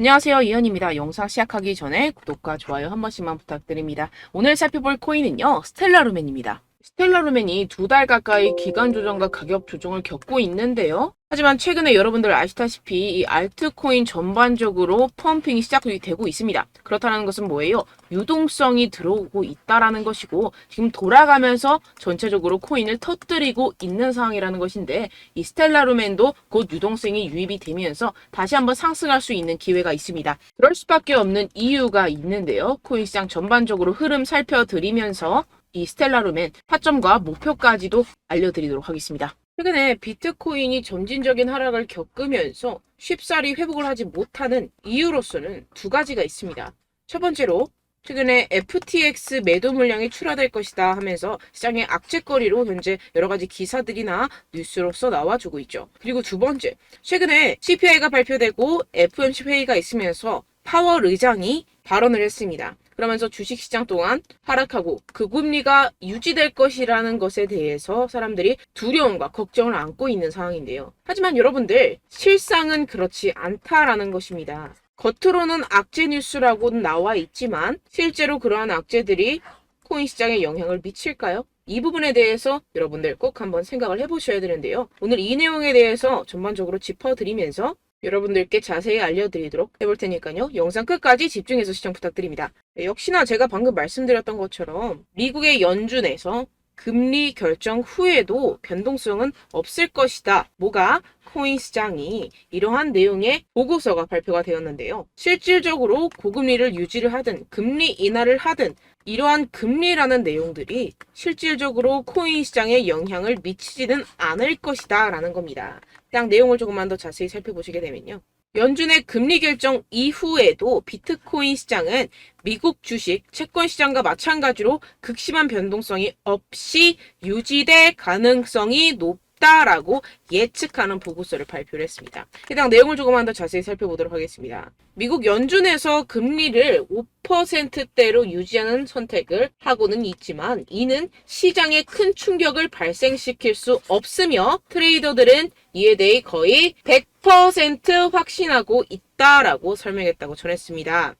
안녕하세요, 이현입니다. 영상 시작하기 전에 구독과 좋아요 한 번씩만 부탁드립니다. 오늘 살펴볼 코인은요, 스텔라루멘입니다. 스텔라루멘이 2달 가까이 기간 조정과 가격 조정을 겪고 있는데요. 하지만 최근에 여러분들 아시다시피 이 알트코인 전반적으로 펌핑이 시작이 되고 있습니다. 그렇다는 것은 뭐예요? 유동성이 들어오고 있다라는 것이고 지금 돌아가면서 전체적으로 코인을 터뜨리고 있는 상황이라는 것인데 이 스텔라루멘도 곧 유동성이 유입이 되면서 다시 한번 상승할 수 있는 기회가 있습니다. 그럴 수밖에 없는 이유가 있는데요. 코인 시장 전반적으로 흐름 살펴드리면서 이 스텔라루멘 타점과 목표까지도 알려드리도록 하겠습니다. 최근에 비트코인이 점진적인 하락을 겪으면서 쉽사리 회복을 하지 못하는 이유로서는 두 가지가 있습니다. 첫 번째로 최근에 FTX 매도 물량이 출하될 것이다 하면서 시장의 악재거리로 현재 여러 가지 기사들이나 뉴스로서 나와주고 있죠. 그리고 두 번째, 최근에 CPI가 발표되고 FOMC 회의가 있으면서 파월 의장이 발언을 했습니다. 그러면서 주식시장 동안 하락하고 금리가 유지될 것이라는 것에 대해서 사람들이 두려움과 걱정을 안고 있는 상황인데요. 하지만 여러분들, 실상은 그렇지 않다라는 것입니다. 겉으로는 악재 뉴스라고 나와 있지만 실제로 그러한 악재들이 코인 시장에 영향을 미칠까요? 이 부분에 대해서 여러분들 꼭 한번 생각을 해보셔야 되는데요. 오늘 이 내용에 대해서 전반적으로 짚어드리면서 여러분들께 자세히 알려드리도록 해볼 테니까요. 영상 끝까지 집중해서 시청 부탁드립니다. 역시나 제가 방금 말씀드렸던 것처럼 미국의 연준에서 금리 결정 후에도 변동성은 없을 것이다. 뭐가? 코인 시장이 이러한 내용의 보고서가 발표가 되었는데요. 실질적으로 고금리를 유지를 하든 금리 인하를 하든 이러한 금리라는 내용들이 실질적으로 코인 시장에 영향을 미치지는 않을 것이다 라는 겁니다. 그냥 내용을 조금만 더 자세히 살펴보시게 되면요. 연준의 금리 결정 이후에도 비트코인 시장은 미국 주식, 채권 시장과 마찬가지로 극심한 변동성이 없이 유지될 가능성이 높다라고 예측하는 보고서를 발표를 했습니다. 해당 내용을 조금만 더 자세히 살펴보도록 하겠습니다. 미국 연준에서 금리를 5%대로 유지하는 선택을 하고는 있지만 이는 시장에 큰 충격을 발생시킬 수 없으며 트레이더들은 이에 대해 거의 100% 확신하고 있다라고 설명했다고 전했습니다.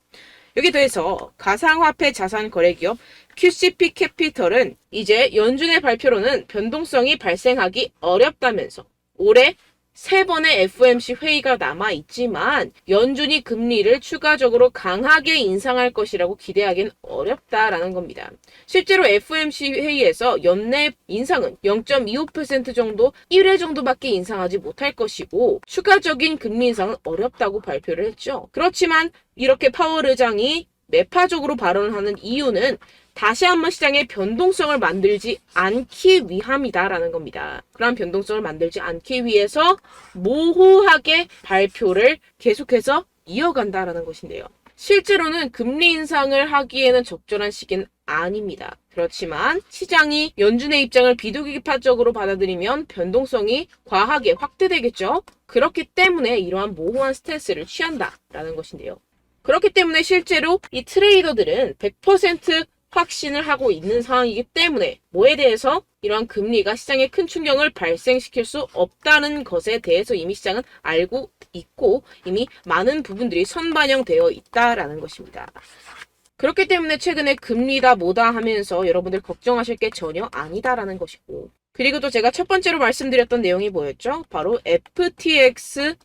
여기 더해서 가상화폐 자산 거래기업 QCP 캐피털은 이제 연준의 발표로는 변동성이 발생하기 어렵다면서 올해 3번의 FOMC 회의가 남아있지만 연준이 금리를 추가적으로 강하게 인상할 것이라고 기대하기는 어렵다라는 겁니다. 실제로 FOMC 회의에서 연내 인상은 0.25% 정도 1회 정도밖에 인상하지 못할 것이고 추가적인 금리 인상은 어렵다고 발표를 했죠. 그렇지만 이렇게 파월 의장이 매파적으로 발언을 하는 이유는 다시 한번 시장에 변동성을 만들지 않기 위함이다라는 겁니다. 그런 변동성을 만들지 않기 위해서 모호하게 발표를 계속해서 이어간다라는 것인데요. 실제로는 금리 인상을 하기에는 적절한 시기는 아닙니다. 그렇지만 시장이 연준의 입장을 비둘기파적으로 받아들이면 변동성이 과하게 확대되겠죠. 그렇기 때문에 이러한 모호한 스탠스를 취한다라는 것인데요. 그렇기 때문에 실제로 이 트레이더들은 100% 확신을 하고 있는 상황이기 때문에 뭐에 대해서 이러한 금리가 시장에 큰 충격을 발생시킬 수 없다는 것에 대해서 이미 시장은 알고 있고 이미 많은 부분들이 선반영되어 있다라는 것입니다. 그렇기 때문에 최근에 금리다 뭐다 하면서 여러분들 걱정하실 게 전혀 아니다라는 것이고 그리고 또 제가 첫 번째로 말씀드렸던 내용이 뭐였죠? 바로 FTX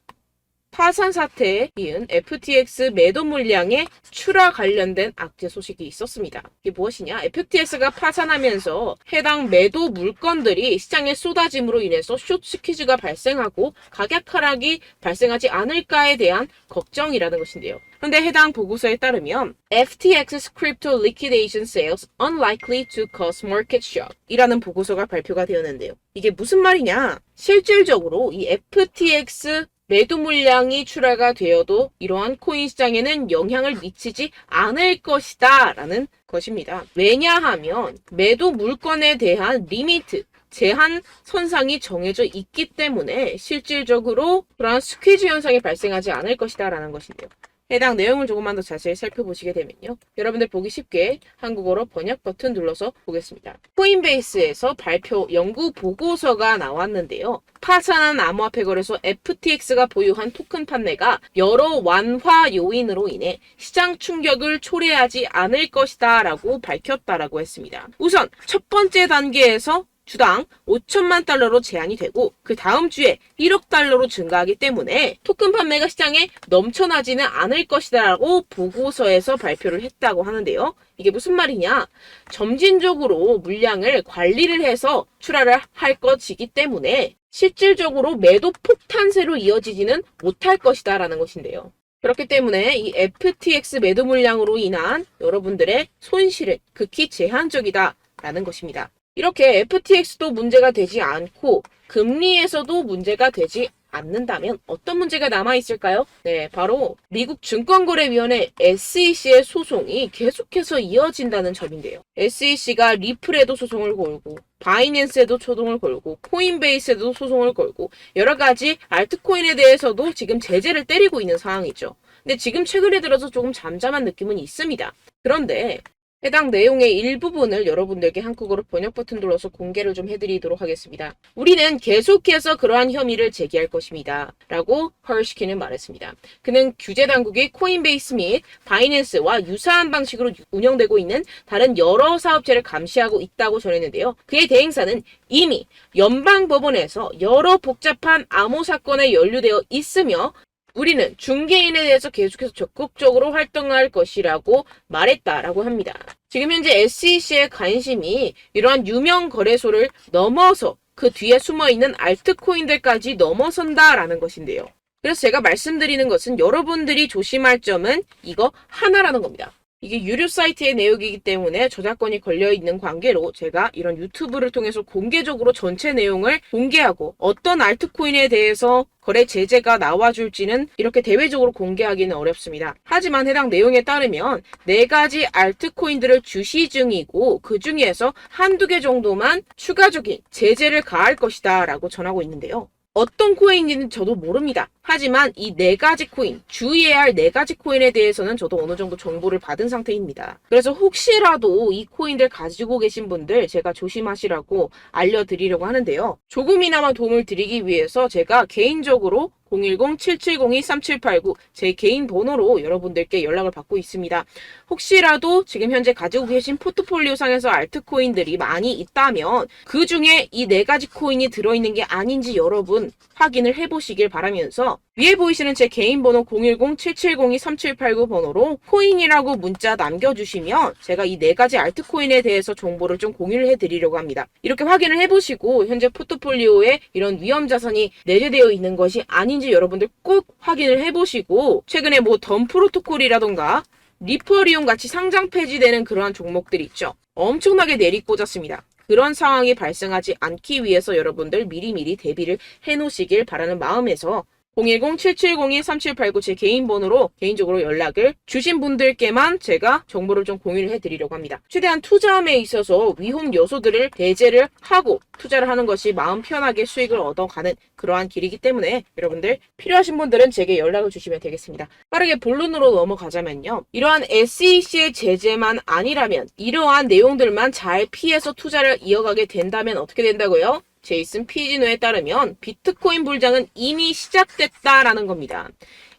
파산 사태에 이은 FTX 매도 물량의 출하 관련된 악재 소식이 있었습니다. 이게 무엇이냐? FTX가 파산하면서 해당 매도 물건들이 시장에 쏟아짐으로 인해서 숏 스퀴즈가 발생하고 가격 하락이 발생하지 않을까에 대한 걱정이라는 것인데요. 그런데 해당 보고서에 따르면 FTX's crypto liquidation sales unlikely to cause market shock 이라는 보고서가 발표가 되었는데요. 이게 무슨 말이냐? 실질적으로 이 FTX 매도 물량이 출하가 되어도 이러한 코인 시장에는 영향을 미치지 않을 것이다 라는 것입니다. 왜냐하면 매도 물건에 대한 리미트, 제한 선상이 정해져 있기 때문에 실질적으로 그러한 스퀴즈 현상이 발생하지 않을 것이다 라는 것인데요. 해당 내용을 조금만 더 자세히 살펴보시게 되면요. 여러분들 보기 쉽게 한국어로 번역 버튼 눌러서 보겠습니다. 코인베이스에서 발표 연구 보고서가 나왔는데요. 파산한 암호화폐 거래소 FTX가 보유한 토큰 판매가 여러 완화 요인으로 인해 시장 충격을 초래하지 않을 것이다 라고 밝혔다라고 했습니다. 우선 첫 번째 단계에서 주당 5천만 달러로 제한이 되고 그 다음 주에 1억 달러로 증가하기 때문에 토큰 판매가 시장에 넘쳐나지는 않을 것이다 라고 보고서에서 발표를 했다고 하는데요. 이게 무슨 말이냐? 점진적으로 물량을 관리를 해서 출하를 할 것이기 때문에 실질적으로 매도 폭탄세로 이어지지는 못할 것이다 라는 것인데요. 그렇기 때문에 이 FTX 매도 물량으로 인한 여러분들의 손실은 극히 제한적이다 라는 것입니다. 이렇게 FTX도 문제가 되지 않고 금리에서도 문제가 되지 않는다면 어떤 문제가 남아있을까요? 네, 바로 미국 증권거래위원회 SEC의 소송이 계속해서 이어진다는 점인데요. SEC가 리플에도 소송을 걸고 바이낸스에도 소송을 걸고 코인베이스에도 소송을 걸고 여러 가지 알트코인에 대해서도 지금 제재를 때리고 있는 상황이죠. 근데 지금 최근에 들어서 조금 잠잠한 느낌은 있습니다. 그런데 해당 내용의 일부분을 여러분들께 한국어로 번역 버튼 눌러서 공개를 좀 해드리도록 하겠습니다. 우리는 계속해서 그러한 혐의를 제기할 것입니다. 라고 허얼시키는 말했습니다. 그는 규제 당국이 코인베이스 및 바이낸스와 유사한 방식으로 운영되고 있는 다른 여러 사업체를 감시하고 있다고 전했는데요. 그의 대행사는 이미 연방법원에서 여러 복잡한 암호 사건에 연루되어 있으며 우리는 중개인에 대해서 계속해서 적극적으로 활동할 것이라고 말했다라고 합니다. 지금 현재 SEC의 관심이 이러한 유명 거래소를 넘어서 그 뒤에 숨어있는 알트코인들까지 넘어선다라는 것인데요. 그래서 제가 말씀드리는 것은 여러분들이 조심할 점은 이거 하나라는 겁니다. 이게 유료 사이트의 내용이기 때문에 저작권이 걸려있는 관계로 제가 이런 유튜브를 통해서 공개적으로 전체 내용을 공개하고 어떤 알트코인에 대해서 거래 제재가 나와줄지는 이렇게 대외적으로 공개하기는 어렵습니다. 하지만 해당 내용에 따르면 4가지 알트코인들을 주시 중이고 그 중에서 한두 개 정도만 추가적인 제재를 가할 것이다 라고 전하고 있는데요. 어떤 코인인지는 저도 모릅니다. 하지만 이 4가지 코인, 주의해야 할 4가지 코인에 대해서는 저도 어느 정도 정보를 받은 상태입니다. 그래서 혹시라도 이 코인들 가지고 계신 분들 제가 조심하시라고 알려드리려고 하는데요. 조금이나마 도움을 드리기 위해서 제가 개인적으로 010-7702-3789 제 개인 번호로 여러분들께 연락을 받고 있습니다. 혹시라도 지금 현재 가지고 계신 포트폴리오 상에서 알트코인들이 많이 있다면 그 중에 이 4가지 코인이 들어있는 게 아닌지 여러분 확인을 해보시길 바라면서 위에 보이시는 제 개인 번호 010-7702-3789 번호로 코인이라고 문자 남겨주시면 제가 이 4가지 알트코인에 대해서 정보를 좀 공유를 해드리려고 합니다. 이렇게 확인을 해보시고 현재 포트폴리오에 이런 위험 자산이 내재되어 있는 것이 아닌지 여러분들 꼭 확인을 해보시고 최근에 뭐 덤 프로토콜이라던가 리퍼리움 같이 상장 폐지되는 그러한 종목들이 있죠. 엄청나게 내리꽂았습니다. 그런 상황이 발생하지 않기 위해서 여러분들 미리미리 대비를 해놓으시길 바라는 마음에서 010-7702-3789 제 개인 번호로 개인적으로 연락을 주신 분들께만 제가 정보를 좀 공유를 해드리려고 합니다. 최대한 투자함에 있어서 위험 요소들을 배제를 하고 투자를 하는 것이 마음 편하게 수익을 얻어가는 그러한 길이기 때문에 여러분들 필요하신 분들은 제게 연락을 주시면 되겠습니다. 빠르게 본론으로 넘어가자면요. 이러한 SEC의 제재만 아니라면 이러한 내용들만 잘 피해서 투자를 이어가게 된다면 어떻게 된다고요? 제이슨 피지노에 따르면 비트코인 불장은 이미 시작됐다라는 겁니다.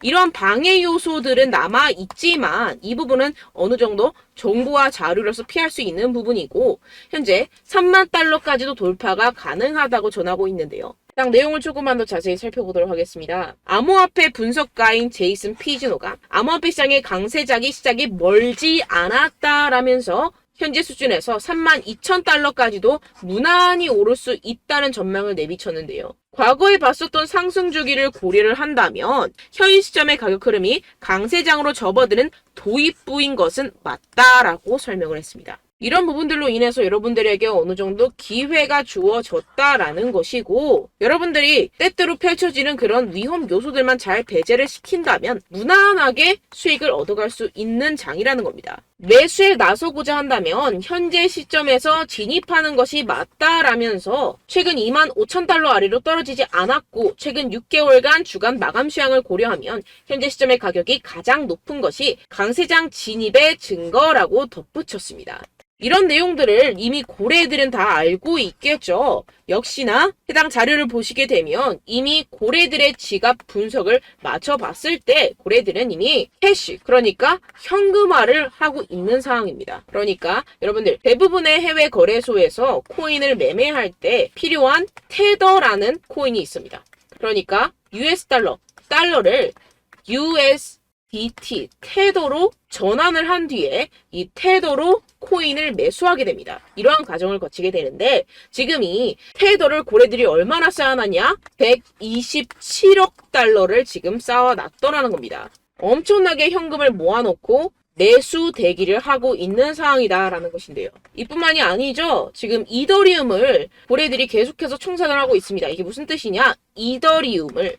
이런 방해 요소들은 남아있지만 이 부분은 어느 정도 정보와 자료로서 피할 수 있는 부분이고 현재 3만 달러까지도 돌파가 가능하다고 전하고 있는데요. 해당 내용을 조금만 더 자세히 살펴보도록 하겠습니다. 암호화폐 분석가인 제이슨 피지노가 암호화폐 시장의 강세작이 시작이 멀지 않았다라면서 현재 수준에서 32,000달러까지도 무난히 오를 수 있다는 전망을 내비쳤는데요. 과거에 봤었던 상승 주기를 고려를 한다면 현 시점의 가격 흐름이 강세장으로 접어드는 도입부인 것은 맞다라고 설명을 했습니다. 이런 부분들로 인해서 여러분들에게 어느 정도 기회가 주어졌다라는 것이고 여러분들이 때때로 펼쳐지는 그런 위험 요소들만 잘 배제를 시킨다면 무난하게 수익을 얻어갈 수 있는 장이라는 겁니다. 매수에 나서고자 한다면 현재 시점에서 진입하는 것이 맞다라면서 최근 25,000달러 아래로 떨어지지 않았고 최근 6개월간 주간 마감 시황을 고려하면 현재 시점의 가격이 가장 높은 것이 강세장 진입의 증거라고 덧붙였습니다. 이런 내용들을 이미 고래들은 다 알고 있겠죠. 역시나 해당 자료를 보시게 되면 이미 고래들의 지갑 분석을 맞춰봤을 때 고래들은 이미 캐시, 그러니까 현금화를 하고 있는 상황입니다. 그러니까 여러분들 대부분의 해외 거래소에서 코인을 매매할 때 필요한 테더라는 코인이 있습니다. 그러니까 US 달러를 USDT 테더로 전환을 한 뒤에 이 테더로 코인을 매수하게 됩니다. 이러한 과정을 거치게 되는데 지금 이 테더를 고래들이 얼마나 쌓아놨냐? 127억 달러를 지금 쌓아놨더라는 겁니다. 엄청나게 현금을 모아놓고 매수 대기를 하고 있는 상황이다라는 것인데요. 이뿐만이 아니죠. 지금 이더리움을 고래들이 계속해서 청산을 하고 있습니다. 이게 무슨 뜻이냐? 이더리움을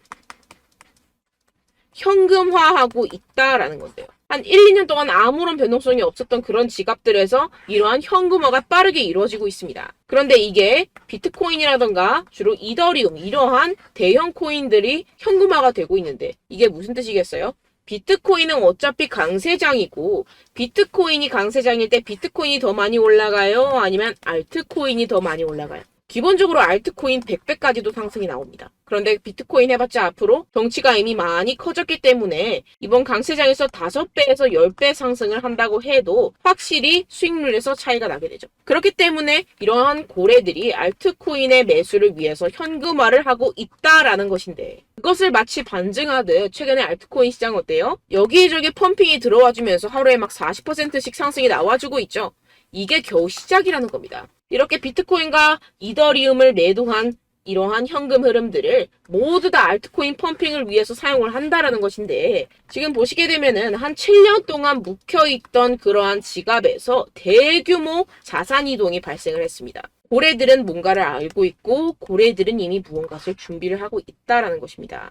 현금화하고 있다라는 건데요. 한 1, 2년 동안 아무런 변동성이 없었던 그런 지갑들에서 이러한 현금화가 빠르게 이루어지고 있습니다. 그런데 이게 비트코인이라던가 주로 이더리움 이러한 대형 코인들이 현금화가 되고 있는데 이게 무슨 뜻이겠어요? 비트코인은 어차피 강세장이고 비트코인이 강세장일 때 비트코인이 더 많이 올라가요? 아니면 알트코인이 더 많이 올라가요? 기본적으로 알트코인 100배까지도 상승이 나옵니다. 그런데 비트코인 해봤자 앞으로 덩치가 이미 많이 커졌기 때문에 이번 강세장에서 5배에서 10배 상승을 한다고 해도 확실히 수익률에서 차이가 나게 되죠. 그렇기 때문에 이러한 고래들이 알트코인의 매수를 위해서 현금화를 하고 있다라는 것인데 그것을 마치 반증하듯 최근에 알트코인 시장 어때요? 여기저기 펌핑이 들어와주면서 하루에 막 40%씩 상승이 나와주고 있죠. 이게 겨우 시작이라는 겁니다. 이렇게 비트코인과 이더리움을 매도한 이러한 현금 흐름들을 모두 다 알트코인 펌핑을 위해서 사용을 한다라는 것인데 지금 보시게 되면은 한 7년 동안 묵혀있던 그러한 지갑에서 대규모 자산 이동이 발생을 했습니다. 고래들은 뭔가를 알고 있고 고래들은 이미 무언가를 준비를 하고 있다라는 것입니다.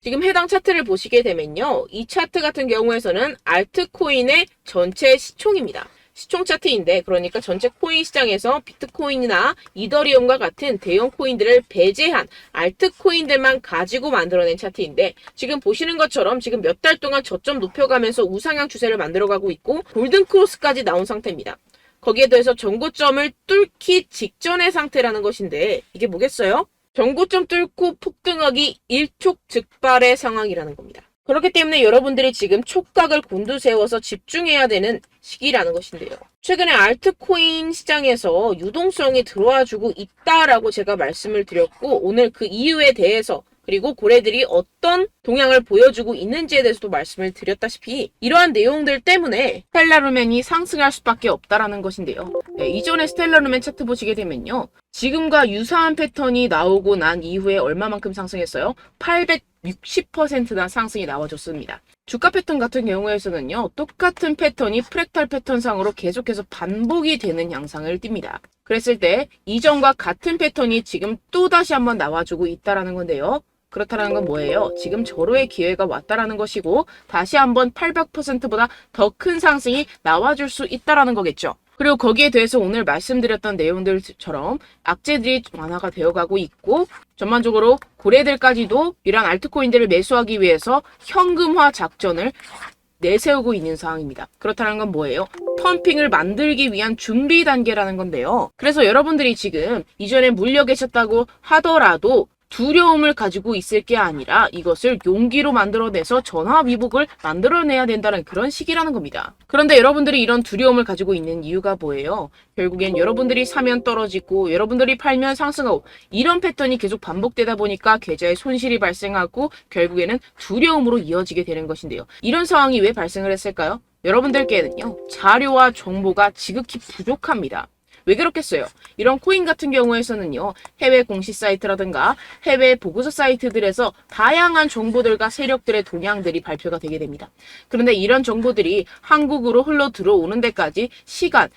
지금 해당 차트를 보시게 되면요. 이 차트 같은 경우에서는 알트코인의 전체 시총입니다. 시총 차트인데 그러니까 전체 코인 시장에서 비트코인이나 이더리움과 같은 대형 코인들을 배제한 알트코인들만 가지고 만들어낸 차트인데 지금 보시는 것처럼 지금 몇 달 동안 저점 높여가면서 우상향 추세를 만들어가고 있고 골든크로스까지 나온 상태입니다. 거기에 더해서 전고점을 뚫기 직전의 상태라는 것인데 이게 뭐겠어요? 전고점 뚫고 폭등하기 일촉즉발의 상황이라는 겁니다. 그렇기 때문에 여러분들이 지금 촉각을 곤두세워서 집중해야 되는 시기라는 것인데요. 최근에 알트코인 시장에서 유동성이 들어와주고 있다라고 제가 말씀을 드렸고 오늘 그 이유에 대해서 그리고 고래들이 어떤 동향을 보여주고 있는지에 대해서도 말씀을 드렸다시피 이러한 내용들 때문에 스텔라루멘이 상승할 수밖에 없다라는 것인데요. 네, 이전에 스텔라루멘 차트 보시게 되면요. 지금과 유사한 패턴이 나오고 난 이후에 얼마만큼 상승했어요? 860%나 상승이 나와줬습니다. 주가 패턴 같은 경우에서는요. 똑같은 패턴이 프랙탈 패턴상으로 계속해서 반복이 되는 양상을 띱니다. 그랬을 때 이전과 같은 패턴이 지금 또다시 한번 나와주고 있다라는 건데요. 그렇다는 건 뭐예요? 지금 절호의 기회가 왔다라는 것이고 다시 한번 800%보다 더 큰 상승이 나와줄 수 있다라는 거겠죠. 그리고 거기에 대해서 오늘 말씀드렸던 내용들처럼 악재들이 완화가 되어가고 있고 전반적으로 고래들까지도 이러한 알트코인들을 매수하기 위해서 현금화 작전을 내세우고 있는 상황입니다. 그렇다는 건 뭐예요? 펌핑을 만들기 위한 준비 단계라는 건데요. 그래서 여러분들이 지금 이전에 물려 계셨다고 하더라도 두려움을 가지고 있을 게 아니라 이것을 용기로 만들어내서 전화위복을 만들어내야 된다는 그런 시기라는 겁니다. 그런데 여러분들이 이런 두려움을 가지고 있는 이유가 뭐예요? 결국엔 여러분들이 사면 떨어지고 여러분들이 팔면 상승하고 이런 패턴이 계속 반복되다 보니까 계좌에 손실이 발생하고 결국에는 두려움으로 이어지게 되는 것인데요. 이런 상황이 왜 발생을 했을까요? 여러분들께는요. 자료와 정보가 지극히 부족합니다. 왜 그렇겠어요? 이런 코인 같은 경우에서는요. 해외 공시 사이트라든가 해외 보고서 사이트들에서 다양한 정보들과 세력들의 동향들이 발표가 되게 됩니다. 그런데 이런 정보들이 한국으로 흘러 들어오는 데까지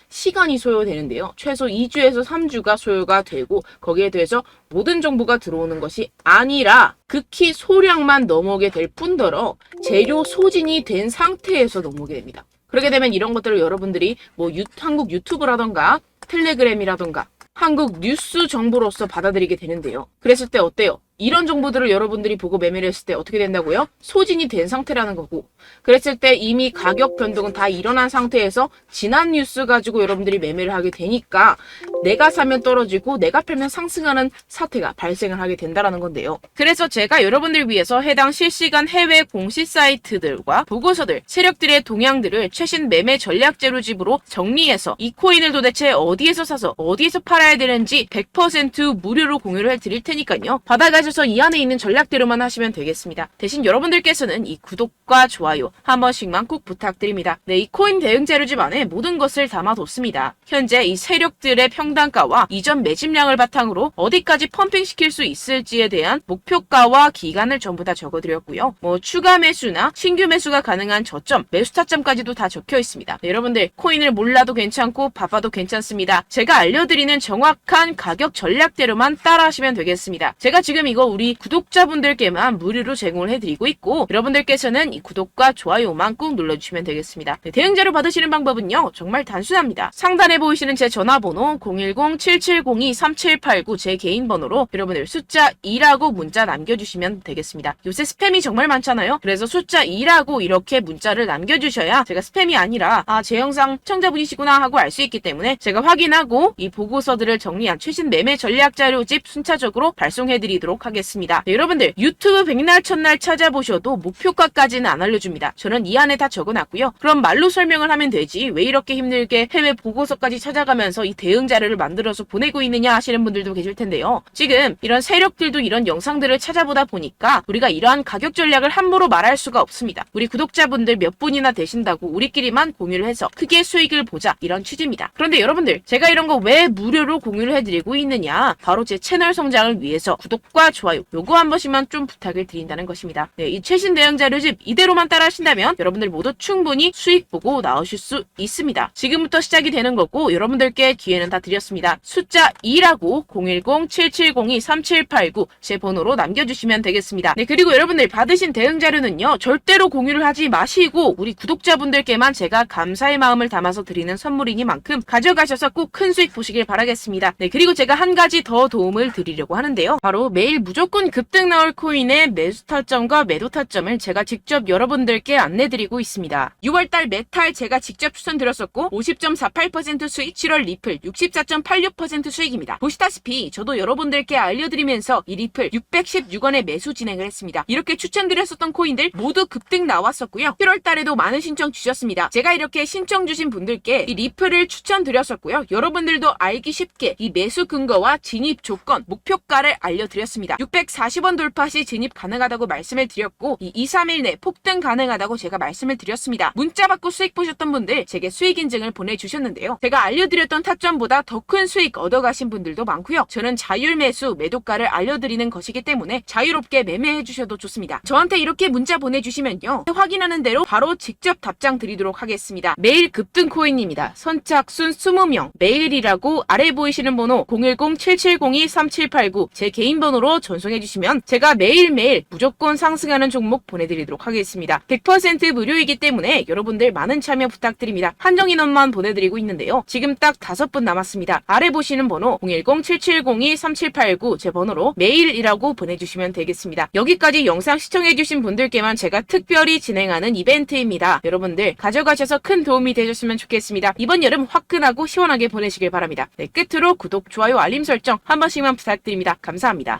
시간이 소요되는데요. 최소 2주에서 3주가 소요가 되고 거기에 대해서 모든 정보가 들어오는 것이 아니라 극히 소량만 넘어오게 될 뿐더러 재료 소진이 된 상태에서 넘어오게 됩니다. 그렇게 되면 이런 것들을 여러분들이 뭐 한국 유튜브라던가 텔레그램이라던가 한국 뉴스 정보로서 받아들이게 되는데요. 그랬을 때 어때요? 이런 정보들을 여러분들이 보고 매매를 했을 때 어떻게 된다고요? 소진이 된 상태라는 거고, 그랬을 때 이미 가격 변동은 다 일어난 상태에서 지난 뉴스 가지고 여러분들이 매매를 하게 되니까 내가 사면 떨어지고 내가 팔면 상승하는 사태가 발생을 하게 된다라는 건데요. 그래서 제가 여러분들 위해서 해당 실시간 해외 공시 사이트들과 보고서들, 세력들의 동향들을 최신 매매 전략 재료집으로 정리해서 이 코인을 도대체 어디에서 사서 어디에서 팔아야 되는지 100% 무료로 공유를 해드릴 테니까요. 받아가셔서 이 안에 있는 전략대로만 하시면 되겠습니다. 대신 여러분들께서는 이 구독과 좋아요 한 번씩만 꼭 부탁드립니다. 네, 이 코인 대응 재료집 안에 모든 것을 담아뒀습니다. 현재 이 세력들의 평단가와 이전 매집량을 바탕으로 어디까지 펌핑시킬 수 있을지에 대한 목표가와 기간을 전부 다 적어드렸고요. 뭐 추가 매수나 신규 매수가 가능한 저점, 매수 타점까지도 다 적혀 있습니다. 네, 여러분들 코인을 몰라도 괜찮고 바빠도 괜찮습니다. 제가 알려드리는 정확한 가격 전략대로만 따라하시면 되겠습니다. 제가 지금 이거 우리 구독자분들께만 무료로 제공을 해드리고 있고, 여러분들께서는 이 구독과 좋아요만 꾹 눌러주시면 되겠습니다. 네, 대응자료 받으시는 방법은요 정말 단순합니다. 상단에 보이시는 제 전화번호 010-7702-3789 제 개인 번호로 여러분들 숫자 2라고 문자 남겨주시면 되겠습니다. 요새 스팸이 정말 많잖아요. 그래서 숫자 2라고 이렇게 문자를 남겨주셔야 제가 스팸이 아니라 제 영상 시청자분이시구나 하고 알 수 있기 때문에 제가 확인하고 이 보고서들을 정리한 최신 매매 전략 자료집 순차적으로 발송해드리도록 하겠습니다. 네, 여러분들 유튜브 백날 첫날 찾아보셔도 목표가까지는 안 알려줍니다. 저는 이 안에 다 적어놨고요. 그럼 말로 설명을 하면 되지 왜 이렇게 힘들게 해외 보고서까지 찾아가면서 이 대응 자료를 만들어서 보내고 있느냐 하시는 분들도 계실 텐데요. 지금 이런 세력들도 이런 영상들을 찾아보다 보니까 우리가 이러한 가격 전략을 함부로 말할 수가 없습니다. 우리 구독자분들 몇 분이나 되신다고 우리끼리만 공유를 해서 크게 수익을 보자, 이런 취지입니다. 그런데 여러분들 제가 이런 거 왜 무료로 공유를 해드리고 있느냐, 바로 제 채널 성장을 위해서 구독과 좋아요 요거 한 번씩만 좀 부탁을 드린다는 것입니다. 네, 이 최신 대응 자료집 이대로만 따라 하신다면 여러분들 모두 충분히 수익 보고 나오실 수 있습니다. 지금부터 시작이 되는 거고 여러분들께 기회는 다 드렸습니다. 숫자 2라고 010-7702-3789 제 번호로 남겨주시면 되겠습니다. 네, 그리고 여러분들 받으신 대응 자료는요 절대로 공유를 하지 마시고 우리 구독자분들께만 제가 감사의 마음을 담아서 드리는 선물이니만큼 가져가셔서 꼭 큰 수익 보시길 바라겠습니다. 네, 그리고 제가 한 가지 더 도움을 드리려고 하는데요. 바로 매일 무조건 급등 나올 코인의 매수 타점과 매도 타점을 제가 직접 여러분들께 안내드리고 있습니다. 6월달 메탈 제가 직접 추천드렸었고 50.48% 수익, 7월 리플 64.86% 수익입니다. 보시다시피 저도 여러분들께 알려드리면서 이 리플 616원에 매수 진행을 했습니다. 이렇게 추천드렸었던 코인들 모두 급등 나왔었고요. 7월달에도 많은 신청 주셨습니다. 제가 이렇게 신청 주신 분들께 이 리플을 추천드렸었고요. 여러분들도 알기 쉽게 이 매수 근거와 진입 조건, 목표가를 알려드렸습니다. 640원 돌파 시 진입 가능하다고 말씀을 드렸고 이 2-3일 내 폭등 가능하다고 제가 말씀을 드렸습니다. 문자 받고 수익 보셨던 분들 제게 수익 인증을 보내주셨는데요. 제가 알려드렸던 타점보다 더 큰 수익 얻어가신 분들도 많고요. 저는 자율 매수, 매도가를 알려드리는 것이기 때문에 자유롭게 매매해 주셔도 좋습니다. 저한테 이렇게 문자 보내주시면요 확인하는 대로 바로 직접 답장 드리도록 하겠습니다. 매일 급등 코인입니다. 선착순 20명, 매일이라고 아래 보이시는 번호 010-7702-3789 제 개인 번호로 전송해 주시면 제가 매일매일 무조건 상승하는 종목 보내드리도록 하겠습니다. 100% 무료이기 때문에 여러분들 많은 참여 부탁드립니다. 한정 인원만 보내드리고 있는데요. 지금 딱 5분 남았습니다. 아래 보시는 번호 010-7702-3789 제 번호로 메일이라고 보내주시면 되겠습니다. 여기까지 영상 시청해주신 분들께만 제가 특별히 진행하는 이벤트입니다. 여러분들 가져가셔서 큰 도움이 되셨으면 좋겠습니다. 이번 여름 화끈하고 시원하게 보내시길 바랍니다. 네, 끝으로 구독, 좋아요, 알림 설정 한 번씩만 부탁드립니다. 감사합니다.